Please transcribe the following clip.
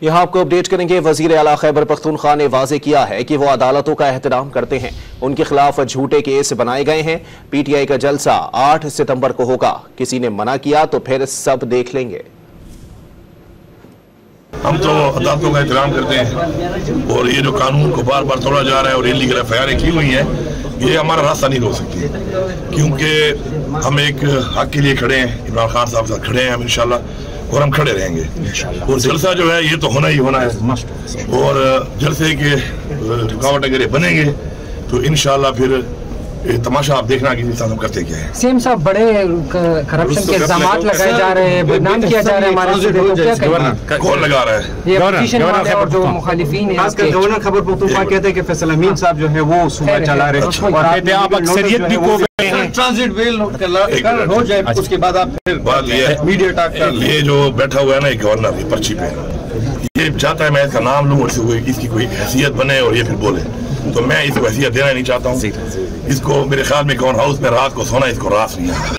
यहाँ आपको अपडेट करेंगे। वजीर आला खैबर पख्तूनख्वा ने वाजे किया है कि वो अदालतों का एहतराम करते हैं। उनके खिलाफ झूठे केस बनाए गए हैं। PTI का जलसा 8 सितंबर को होगा। किसी ने मना किया तो फिर सब देख लेंगे। हम तो अदालतों का एहतराम करते हैं और ये जो कानून को बार बार तोड़ा जा रहा है और इलीगल FIR की हुई है, ये हमारा रास्ता नहीं रोक सकती, क्योंकि हम एक हक के लिए खड़े हैं। इमरान खान साहब साथ खड़े हैं हम इंशाल्लाह, और हम खड़े रहेंगे। और जलसा जो है ये तो होना ही होना है, और जलसे के रुकावट अगर ये बनेंगे तो इंशाल्लाह फिर तमाशा आप देखना कि हम करते क्या है। सीएम साहब, बड़े करप्शन के इल्जाम लगाए जा रहे हैं, बदनाम किया जा रहा है हमारे। कौन लगा रहा है? ये अपोजिशन वाले और जो मुखालिफिन हैं। गवर्नर खैबर पख्तूनख्वा कहते हैं कि फैसल अमीन साहब जो है वो सूबा चला रहे हैं और कहते हैं आप अक्सरियत भी को गए हैं, ट्रांजिट बिल हो जाए उसके बाद आप फिर बात ये ये जो बैठा हुआ है ना, गवर्नर ये पर्ची पे ये चाहता है मैं इसका नाम लूं और इसकी कोई हैसियत बने और ये फिर बोले, तो मैं इसको हैसियत देना नहीं चाहता हूँ। इसको मेरे ख्याल में गवर्नर हाउस में रात को सोना इसको रास नहीं है।